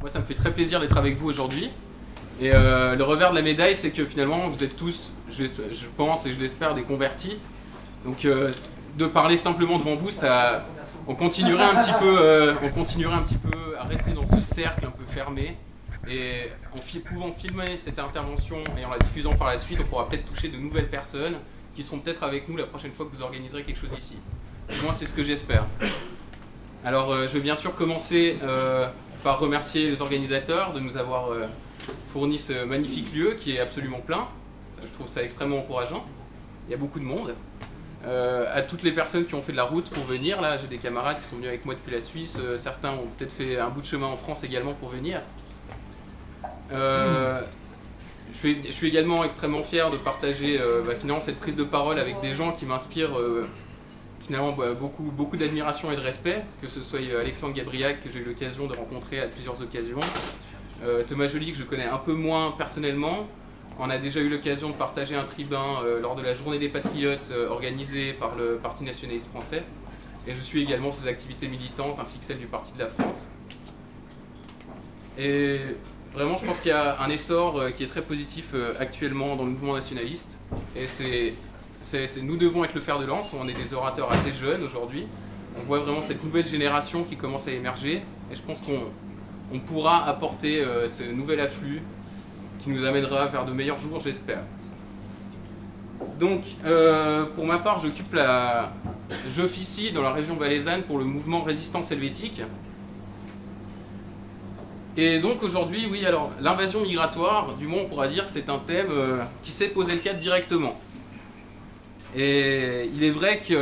Moi, ça me fait très plaisir d'être avec vous aujourd'hui. Et le revers de la médaille, c'est que finalement, vous êtes tous, je pense et je l'espère, des convertis. Donc, de parler simplement devant vous, on continuerait un petit peu à rester dans ce cercle un peu fermé. Et en pouvant filmer cette intervention et en la diffusant par la suite, on pourra peut-être toucher de nouvelles personnes qui seront peut-être avec nous la prochaine fois que vous organiserez quelque chose ici. Moi, c'est ce que j'espère. Alors, je vais bien sûr commencer par remercier les organisateurs de nous avoir fourni ce magnifique lieu qui est absolument plein. Je trouve ça extrêmement encourageant. Il y a beaucoup de monde. À toutes les personnes qui ont fait de la route pour venir, là, j'ai des camarades qui sont venus avec moi depuis la Suisse. Certains ont peut-être fait un bout de chemin en France également pour venir. Je suis également extrêmement fier de partager finalement cette prise de parole avec des gens qui m'inspirent finalement beaucoup d'admiration et de respect, que ce soit Alexandre Gabriac, que j'ai eu l'occasion de rencontrer à plusieurs occasions, Thomas Joly, que je connais un peu moins personnellement. On a déjà eu l'occasion de partager un tribun lors de la Journée des Patriotes organisée par le Parti nationaliste français, et je suis également ses activités militantes ainsi que celles du Parti de la France. Et vraiment, je pense qu'il y a un essor qui est très positif actuellement dans le mouvement nationaliste, et nous devons être le fer de lance. On est des orateurs assez jeunes aujourd'hui. On voit vraiment cette nouvelle génération qui commence à émerger, et je pense qu'on pourra apporter ce nouvel afflux qui nous amènera vers de meilleurs jours, j'espère. Donc, pour ma part, j'officie dans la région valaisanne pour le mouvement Résistance helvétique. Et donc aujourd'hui, oui, alors l'invasion migratoire, du moins on pourra dire que c'est un thème qui s'est posé le cadre directement. Et il est vrai qu'il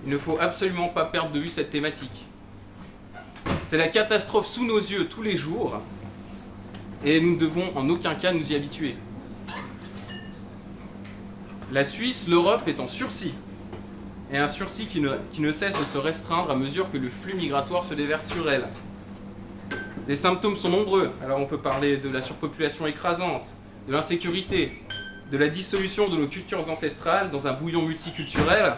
ne faut absolument pas perdre de vue cette thématique. C'est la catastrophe sous nos yeux tous les jours, et nous ne devons en aucun cas nous y habituer. La Suisse, l'Europe est en sursis, et un sursis qui ne cesse de se restreindre à mesure que le flux migratoire se déverse sur elle. Les symptômes sont nombreux. Alors on peut parler de la surpopulation écrasante, de l'insécurité, de la dissolution de nos cultures ancestrales dans un bouillon multiculturel.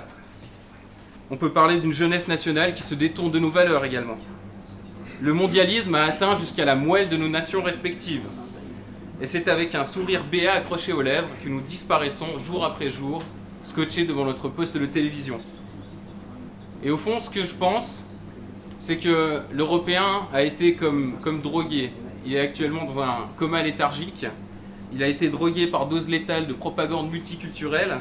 On peut parler d'une jeunesse nationale qui se détourne de nos valeurs également. Le mondialisme a atteint jusqu'à la moelle de nos nations respectives. Et c'est avec un sourire béat accroché aux lèvres que nous disparaissons jour après jour, scotchés devant notre poste de télévision. Et au fond, ce que je pense, c'est que l'Européen a été comme drogué. Il est actuellement dans un coma léthargique. Il a été drogué par dose létale de propagande multiculturelle.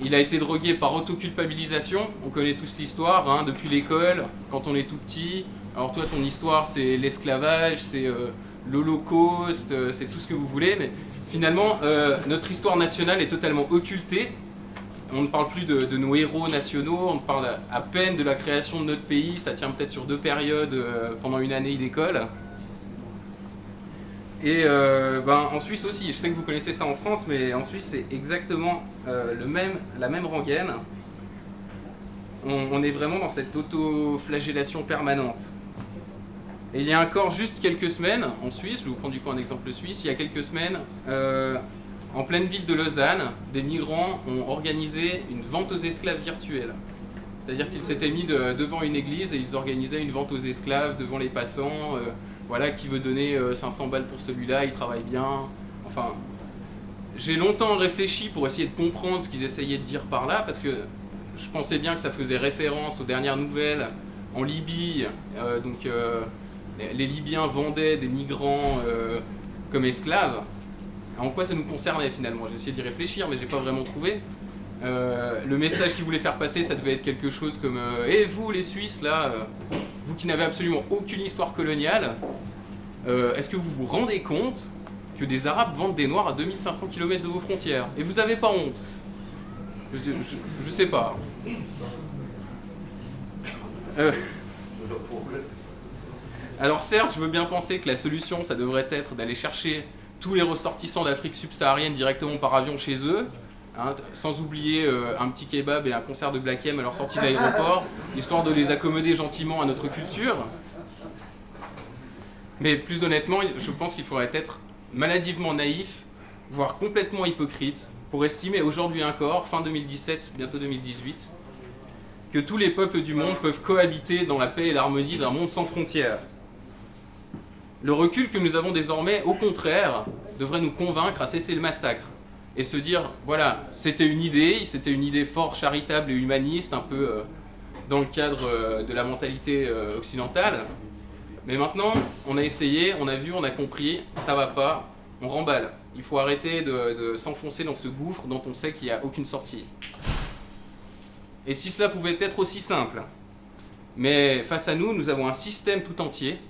Il a été drogué par autoculpabilisation. On connaît tous l'histoire, hein, depuis l'école, quand on est tout petit. Alors toi, ton histoire, c'est l'esclavage, c'est l'Holocauste, c'est tout ce que vous voulez. Mais finalement, notre histoire nationale est totalement occultée. On ne parle plus de nos héros nationaux, on parle à peine de la création de notre pays. Ça tient peut-être sur 2 périodes pendant une année d'école. Et en Suisse aussi, je sais que vous connaissez ça en France, mais en Suisse c'est exactement la même rengaine. On est vraiment dans cette auto-flagellation permanente. Et il y a encore juste quelques semaines, en Suisse, je vais vous prendre du coup un exemple suisse, il y a quelques semaines, en pleine ville de Lausanne, des migrants ont organisé une vente aux esclaves virtuelle. C'est-à-dire qu'ils s'étaient mis devant une église et ils organisaient une vente aux esclaves devant les passants. Voilà, qui veut donner 500 balles pour celui-là, il travaille bien. Enfin, j'ai longtemps réfléchi pour essayer de comprendre ce qu'ils essayaient de dire par là, parce que je pensais bien que ça faisait référence aux dernières nouvelles en Libye. Les Libyens vendaient des migrants comme esclaves. En quoi ça nous concernait finalement? J'ai essayé d'y réfléchir, mais j'ai pas vraiment trouvé. Le message qu'ils voulaient faire passer, ça devait être quelque chose comme « Et vous les Suisses, là, vous qui n'avez absolument aucune histoire coloniale, est-ce que vous vous rendez compte que des Arabes vendent des Noirs à 2500 km de vos frontières? Et vous n'avez pas honte ?» Je sais pas. Alors certes, je veux bien penser que la solution, ça devrait être d'aller chercher tous les ressortissants d'Afrique subsaharienne directement par avion chez eux, hein, sans oublier un petit kebab et un concert de Black M à leur sortie de l'aéroport, histoire de les accommoder gentiment à notre culture. Mais plus honnêtement, je pense qu'il faudrait être maladivement naïf, voire complètement hypocrite, pour estimer aujourd'hui encore, fin 2017, bientôt 2018, que tous les peuples du monde peuvent cohabiter dans la paix et l'harmonie d'un monde sans frontières. Le recul que nous avons désormais, au contraire, devrait nous convaincre à cesser le massacre et se dire, voilà, c'était une idée fort charitable et humaniste, un peu dans le cadre de la mentalité occidentale. Mais maintenant, on a essayé, on a vu, on a compris, ça va pas, on remballe. Il faut arrêter de s'enfoncer dans ce gouffre dont on sait qu'il n'y a aucune sortie. Et si cela pouvait être aussi simple, mais face à nous, nous avons un système tout entier,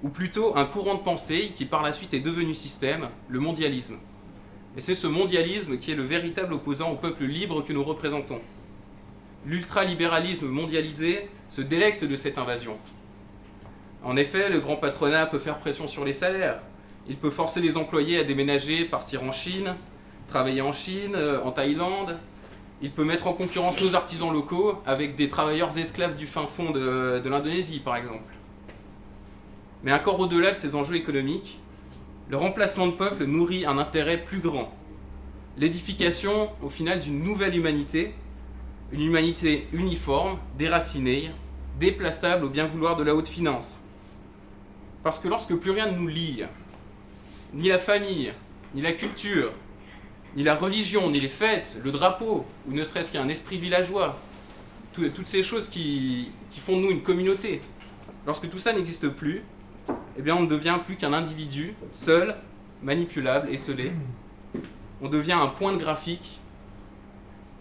ou plutôt un courant de pensée qui par la suite est devenu système, le mondialisme. Et c'est ce mondialisme qui est le véritable opposant au peuple libre que nous représentons. L'ultralibéralisme mondialisé se délecte de cette invasion. En effet, le grand patronat peut faire pression sur les salaires. Il peut forcer les employés à déménager, partir en Chine, travailler en Chine, en Thaïlande. Il peut mettre en concurrence nos artisans locaux avec des travailleurs esclaves du fin fond de l'Indonésie, par exemple. Mais encore au-delà de ces enjeux économiques, le remplacement de peuple nourrit un intérêt plus grand. L'édification, au final, d'une nouvelle humanité, une humanité uniforme, déracinée, déplaçable au bien vouloir de la haute finance. Parce que lorsque plus rien ne nous lie, ni la famille, ni la culture, ni la religion, ni les fêtes, le drapeau, ou ne serait-ce qu'un esprit villageois, toutes ces choses qui font de nous une communauté, lorsque tout ça n'existe plus, eh bien on ne devient plus qu'un individu, seul, manipulable, esseulé. On devient un point de graphique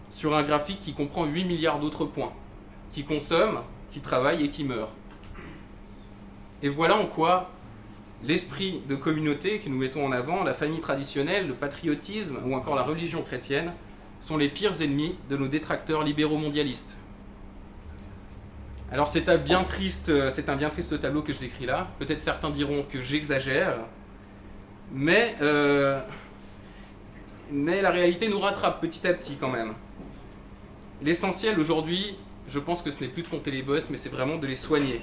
sur un graphique qui comprend 8 milliards d'autres points, qui consomment, qui travaillent et qui meurent. Et voilà en quoi l'esprit de communauté que nous mettons en avant, la famille traditionnelle, le patriotisme ou encore la religion chrétienne sont les pires ennemis de nos détracteurs libéraux mondialistes. Alors c'est un bien triste tableau que je décris là. Peut-être certains diront que j'exagère, mais la réalité nous rattrape petit à petit quand même. L'essentiel aujourd'hui, je pense que ce n'est plus de compter les bosses, mais c'est vraiment de les soigner.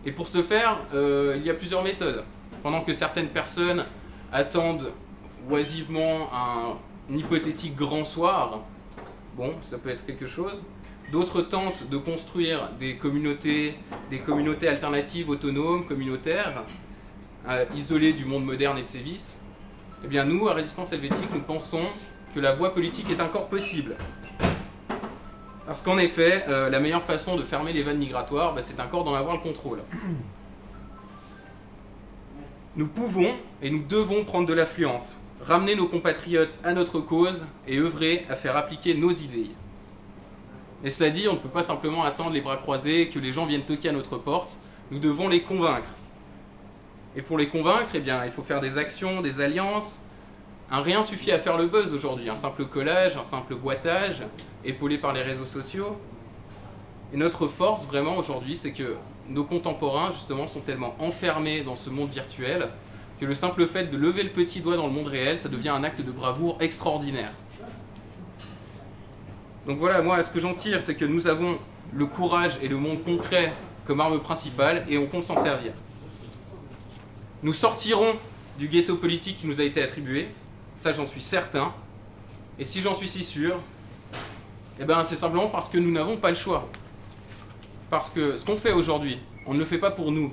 Et pour ce faire, il y a plusieurs méthodes. Pendant que certaines personnes attendent oisivement un hypothétique grand soir, bon, ça peut être quelque chose. D'autres tentent de construire des communautés alternatives, autonomes, communautaires, isolées du monde moderne et de ses vices. Eh bien nous, à Résistance Helvétique, nous pensons que la voie politique est encore possible. Parce qu'en effet, la meilleure façon de fermer les vannes migratoires, c'est encore d'en avoir le contrôle. Nous pouvons et nous devons prendre de l'affluence, ramener nos compatriotes à notre cause et œuvrer à faire appliquer nos idées. Et cela dit, on ne peut pas simplement attendre les bras croisés que les gens viennent toquer à notre porte, nous devons les convaincre. Et pour les convaincre, eh bien, il faut faire des actions, des alliances. Un rien suffit à faire le buzz aujourd'hui, un simple collage, un simple boitage, épaulé par les réseaux sociaux. Et notre force vraiment aujourd'hui, c'est que nos contemporains justement sont tellement enfermés dans ce monde virtuel que le simple fait de lever le petit doigt dans le monde réel, ça devient un acte de bravoure extraordinaire. Donc voilà, moi ce que j'en tire, c'est que nous avons le courage et le monde concret comme arme principale et on compte s'en servir. Nous sortirons du ghetto politique qui nous a été attribué, ça j'en suis certain, et si j'en suis si sûr, eh ben, c'est simplement parce que nous n'avons pas le choix. Parce que ce qu'on fait aujourd'hui, on ne le fait pas pour nous.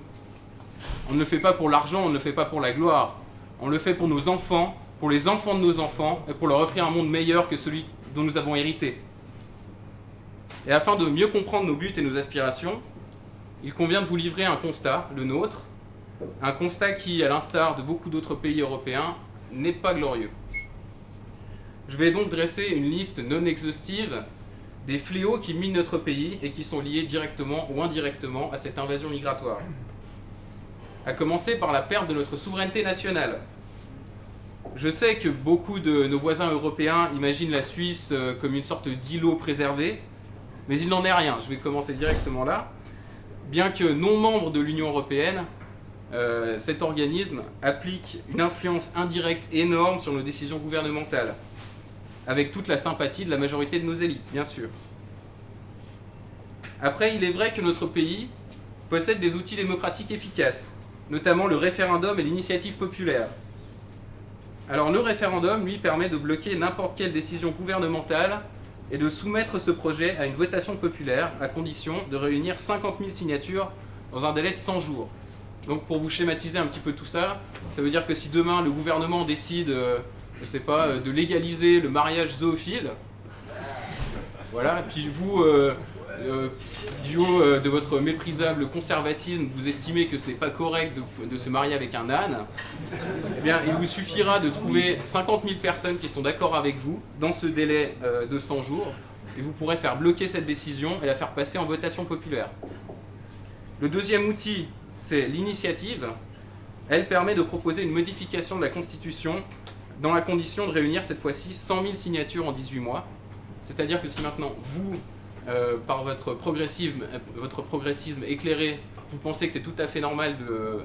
On ne le fait pas pour l'argent, on ne le fait pas pour la gloire. On le fait pour nos enfants, pour les enfants de nos enfants, et pour leur offrir un monde meilleur que celui dont nous avons hérité. Et afin de mieux comprendre nos buts et nos aspirations, il convient de vous livrer un constat, le nôtre, un constat qui, à l'instar de beaucoup d'autres pays européens, n'est pas glorieux. Je vais donc dresser une liste non exhaustive des fléaux qui minent notre pays et qui sont liés directement ou indirectement à cette invasion migratoire. À commencer par la perte de notre souveraineté nationale. Je sais que beaucoup de nos voisins européens imaginent la Suisse comme une sorte d'îlot préservé, mais il n'en est rien. Je vais commencer directement là. Bien que non membre de l'Union européenne, cet organisme applique une influence indirecte énorme sur nos décisions gouvernementales, avec toute la sympathie de la majorité de nos élites, bien sûr. Après, il est vrai que notre pays possède des outils démocratiques efficaces, notamment le référendum et l'initiative populaire. Alors le référendum, lui, permet de bloquer n'importe quelle décision gouvernementale et de soumettre ce projet à une votation populaire, à condition de réunir 50 000 signatures dans un délai de 100 jours. Donc pour vous schématiser un petit peu tout ça, ça veut dire que si demain le gouvernement décide, je sais pas, de légaliser le mariage zoophile, voilà, et puis vous, du haut de votre méprisable conservatisme, vous estimez que ce n'est pas correct de se marier avec un âne, eh bien il vous suffira de trouver 50 000 personnes qui sont d'accord avec vous dans ce délai de 100 jours, et vous pourrez faire bloquer cette décision et la faire passer en votation populaire. Le deuxième outil, c'est l'initiative. Elle permet de proposer une modification de la Constitution dans la condition de réunir cette fois-ci 100 000 signatures en 18 mois. C'est-à-dire que si maintenant vous, par votre progressisme éclairé, vous pensez que c'est tout à fait normal de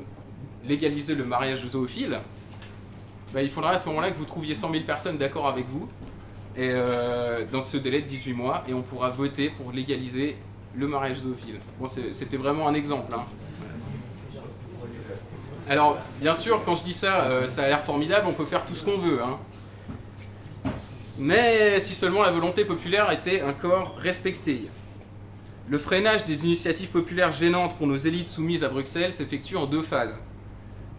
légaliser le mariage zoophile, ben, il faudra à ce moment-là que vous trouviez 100 000 personnes d'accord avec vous et, dans ce délai de 18 mois, et on pourra voter pour légaliser le mariage zoophile. Bon, c'était vraiment un exemple. Hein. Alors, bien sûr, quand je dis ça, ça a l'air formidable, on peut faire tout ce qu'on veut. Hein. Mais si seulement la volonté populaire était encore respectée. Le freinage des initiatives populaires gênantes pour nos élites soumises à Bruxelles s'effectue en 2 phases.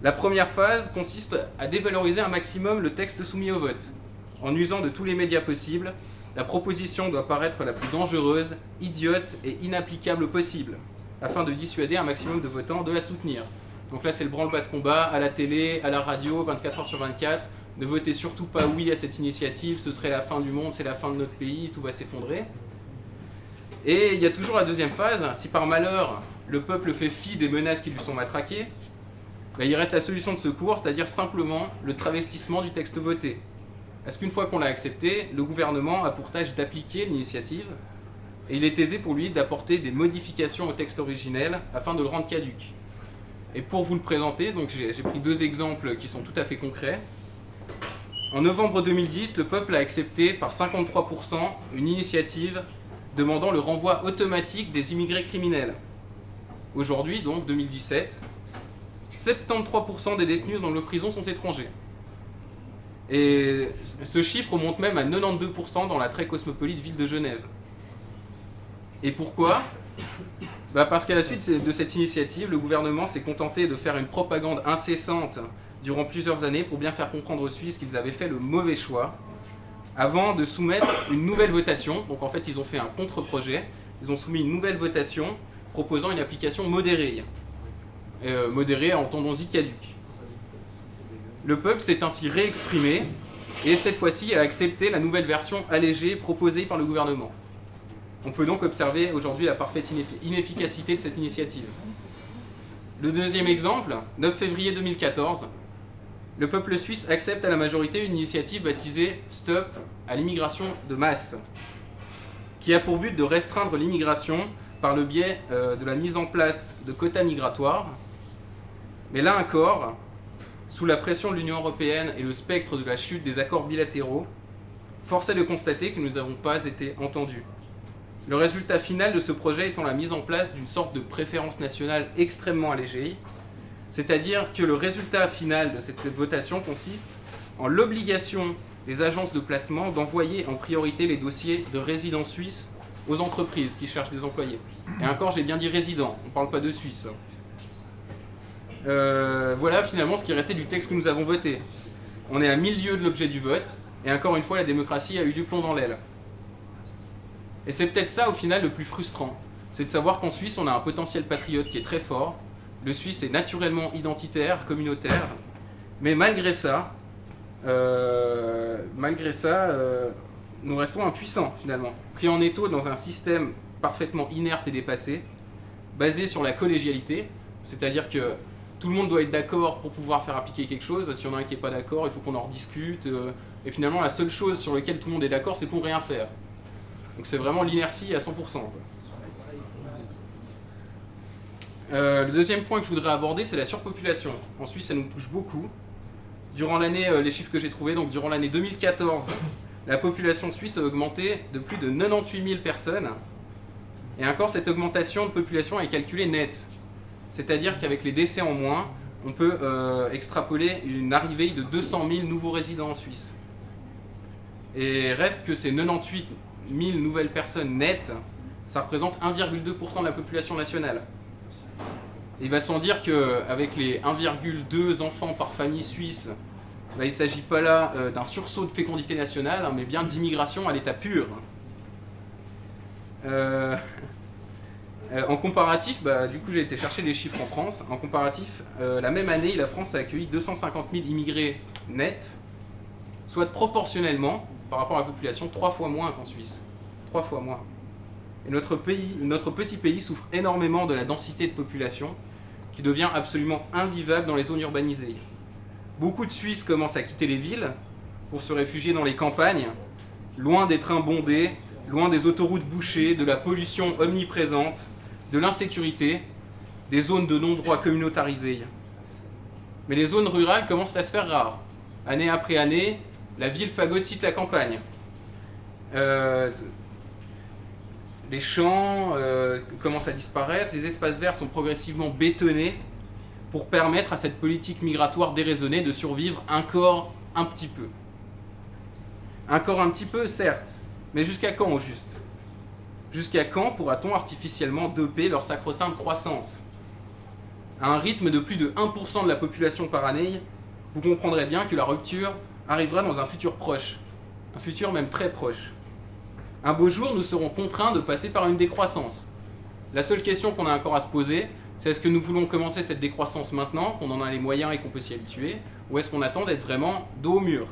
La première phase consiste à dévaloriser un maximum le texte soumis au vote. En usant de tous les médias possibles, la proposition doit paraître la plus dangereuse, idiote et inapplicable possible, afin de dissuader un maximum de votants de la soutenir. Donc là, c'est le branle-bas de combat, à la télé, à la radio, 24 heures sur 24. Ne votez surtout pas oui à cette initiative, ce serait la fin du monde, c'est la fin de notre pays, tout va s'effondrer. Et il y a toujours la deuxième phase, si par malheur, le peuple fait fi des menaces qui lui sont matraquées, ben, il reste la solution de secours, c'est-à-dire simplement le travestissement du texte voté. Parce qu'une fois qu'on l'a accepté, le gouvernement a pour tâche d'appliquer l'initiative, et il est aisé pour lui d'apporter des modifications au texte originel afin de le rendre caduc. Et pour vous le présenter, donc j'ai pris 2 exemples qui sont tout à fait concrets. En novembre 2010, le peuple a accepté par 53% une initiative demandant le renvoi automatique des immigrés criminels. Aujourd'hui, donc 2017, 73% des détenus dans nos prisons sont étrangers. Et ce chiffre monte même à 92% dans la très cosmopolite ville de Genève. Et pourquoi ? Bah parce qu'à la suite de cette initiative, le gouvernement s'est contenté de faire une propagande incessante durant plusieurs années pour bien faire comprendre aux Suisses qu'ils avaient fait le mauvais choix, avant de soumettre une nouvelle votation. Donc en fait, ils ont fait un contre-projet, ils ont soumis une nouvelle votation proposant une application modérée. Modérée, entendons-y caduque. Le peuple s'est ainsi réexprimé et cette fois-ci a accepté la nouvelle version allégée proposée par le gouvernement. On peut donc observer aujourd'hui la parfaite inefficacité de cette initiative. Le deuxième exemple, 9 février 2014, le peuple suisse accepte à la majorité une initiative baptisée « Stop à l'immigration de masse », qui a pour but de restreindre l'immigration par le biais de la mise en place de quotas migratoires. Mais là encore, sous la pression de l'Union européenne et le spectre de la chute des accords bilatéraux, force est de constater que nous n'avons pas été entendus. Le résultat final de ce projet étant la mise en place d'une sorte de préférence nationale extrêmement allégée, c'est-à-dire que le résultat final de cette votation consiste en l'obligation des agences de placement d'envoyer en priorité les dossiers de résidents suisses aux entreprises qui cherchent des employés. Et encore, j'ai bien dit résidents, on ne parle pas de Suisse. Voilà finalement ce qui est resté du texte que nous avons voté. On est à 1000 lieues de l'objet du vote, et encore une fois, la démocratie a eu du plomb dans l'aile. Et c'est peut-être ça au final le plus frustrant, c'est de savoir qu'en Suisse on a un potentiel patriote qui est très fort, le Suisse est naturellement identitaire, communautaire, mais malgré ça, nous restons impuissants finalement, pris en étau dans un système parfaitement inerte et dépassé, basé sur la collégialité, c'est-à-dire que tout le monde doit être d'accord pour pouvoir faire appliquer quelque chose, si on a un qui n'est pas d'accord, il faut qu'on en rediscute, et finalement la seule chose sur laquelle tout le monde est d'accord, c'est pour rien faire. Donc c'est vraiment l'inertie à 100%. Le deuxième point que je voudrais aborder, c'est la surpopulation. En Suisse, ça nous touche beaucoup. Durant l'année, les chiffres que j'ai trouvés, donc durant l'année 2014, la population suisse a augmenté de plus de 98 000 personnes. Et encore, cette augmentation de population est calculée nette. C'est-à-dire qu'avec les décès en moins, on peut extrapoler une arrivée de 200 000 nouveaux résidents en Suisse. Et reste que ces 98 000 nouvelles personnes nettes, ça représente 1,2% de la population nationale. Il va sans dire qu'avec les 1,2 enfants par famille suisse, il ne s'agit pas là d'un sursaut de fécondité nationale, mais bien d'immigration à l'état pur. En comparatif, du coup j'ai été chercher les chiffres en France. En comparatif, la même année, la France a accueilli 250 000 immigrés nets, soit proportionnellement, par rapport à la population, 3 fois moins qu'en Suisse. 3 fois moins. Et notre petit pays souffre énormément de la densité de population, qui devient absolument invivable dans les zones urbanisées. Beaucoup de Suisses commencent à quitter les villes pour se réfugier dans les campagnes, loin des trains bondés, loin des autoroutes bouchées, de la pollution omniprésente, de l'insécurité, des zones de non-droit communautarisées. Mais les zones rurales commencent à se faire rares. Année après année, la ville phagocyte la campagne. Les champs commencent à disparaître, les espaces verts sont progressivement bétonnés pour permettre à cette politique migratoire déraisonnée de survivre encore un petit peu. Encore un petit peu, certes, mais jusqu'à quand au juste? Jusqu'à quand pourra-t-on artificiellement doper leur sacro-sainte croissance? À un rythme de plus de 1% de la population par année, vous comprendrez bien que la rupture arrivera dans un futur proche, un futur même très proche. Un beau jour, nous serons contraints de passer par une décroissance. La seule question qu'on a encore à se poser, c'est est-ce que nous voulons commencer cette décroissance maintenant, qu'on en a les moyens et qu'on peut s'y habituer, ou est-ce qu'on attend d'être vraiment dos au mur?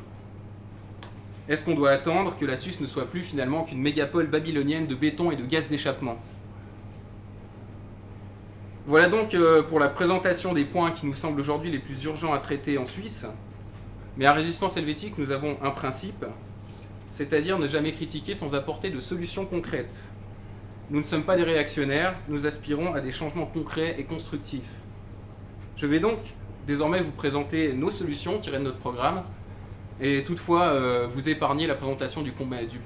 Est-ce qu'on doit attendre que la Suisse ne soit plus finalement qu'une mégapole babylonienne de béton et de gaz d'échappement? Voilà donc pour la présentation des points qui nous semblent aujourd'hui les plus urgents à traiter en Suisse. Mais à Résistance Helvétique, nous avons un principe, c'est-à-dire ne jamais critiquer sans apporter de solutions concrètes. Nous ne sommes pas des réactionnaires, nous aspirons à des changements concrets et constructifs. Je vais donc désormais vous présenter nos solutions tirées de notre programme, et toutefois vous épargner la présentation du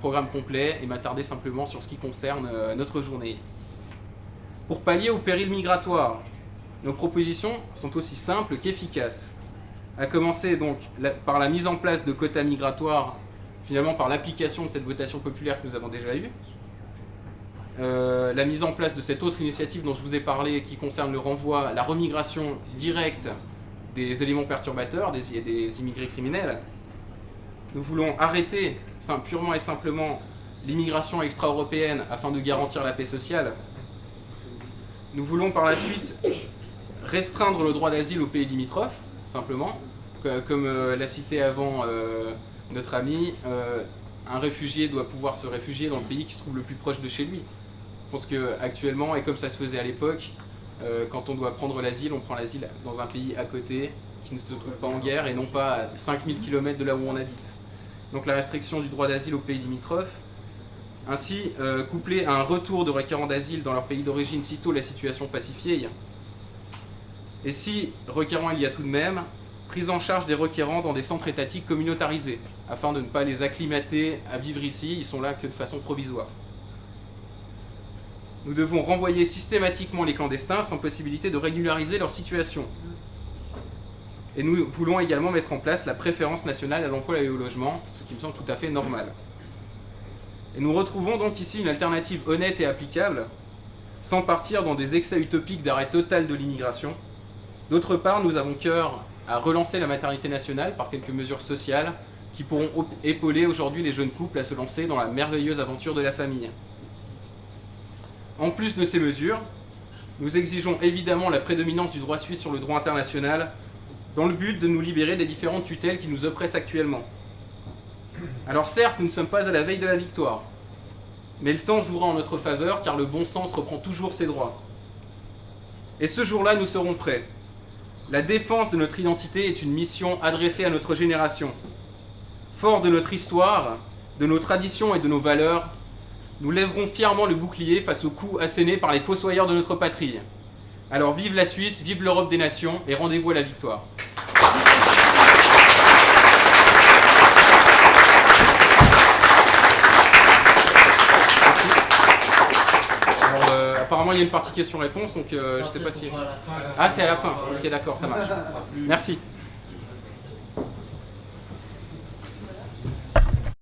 programme complet et m'attarder simplement sur ce qui concerne notre journée. Pour pallier au péril migratoire, nos propositions sont aussi simples qu'efficaces. À commencer donc par la mise en place de quotas migratoires, finalement par l'application de cette votation populaire que nous avons déjà eue, la mise en place de cette autre initiative dont je vous ai parlé qui concerne le renvoi, la remigration directe des éléments perturbateurs, des immigrés criminels. Nous voulons arrêter purement et simplement l'immigration extra-européenne afin de garantir la paix sociale. Nous voulons par la suite restreindre le droit d'asile aux pays limitrophes, simplement. Comme l'a cité avant notre ami, un réfugié doit pouvoir se réfugier dans le pays qui se trouve le plus proche de chez lui. Je pense qu'actuellement, et comme ça se faisait à l'époque, quand on doit prendre l'asile, on prend l'asile dans un pays à côté qui ne se trouve pas en guerre et non pas à 5000 km de là où on habite. Donc la restriction du droit d'asile aux pays limitrophes, ainsi couplée à un retour de requérants d'asile dans leur pays d'origine sitôt la situation pacifiée. Et si requérants il y a tout de même, prise en charge des requérants dans des centres étatiques communautarisés, afin de ne pas les acclimater à vivre ici, ils sont là que de façon provisoire. Nous devons renvoyer systématiquement les clandestins sans possibilité de régulariser leur situation. Et nous voulons également mettre en place la préférence nationale à l'emploi et au logement, ce qui me semble tout à fait normal. Et nous retrouvons donc ici une alternative honnête et applicable, sans partir dans des excès utopiques d'arrêt total de l'immigration. D'autre part, nous avons cœur à relancer la maternité nationale par quelques mesures sociales qui pourront épauler aujourd'hui les jeunes couples à se lancer dans la merveilleuse aventure de la famille. En plus de ces mesures, nous exigeons évidemment la prédominance du droit suisse sur le droit international dans le but de nous libérer des différentes tutelles qui nous oppressent actuellement. Alors certes, nous ne sommes pas à la veille de la victoire, mais le temps jouera en notre faveur car le bon sens reprend toujours ses droits. Et ce jour-là, nous serons prêts. La défense de notre identité est une mission adressée à notre génération. Fort de notre histoire, de nos traditions et de nos valeurs, nous lèverons fièrement le bouclier face aux coups assénés par les fossoyeurs de notre patrie. Alors vive la Suisse, vive l'Europe des nations et rendez-vous à la victoire. Apparemment, il y a une partie questions-réponses, donc je ne sais pas si... Ah, c'est à la fin. Ok, d'accord, ça marche. Merci.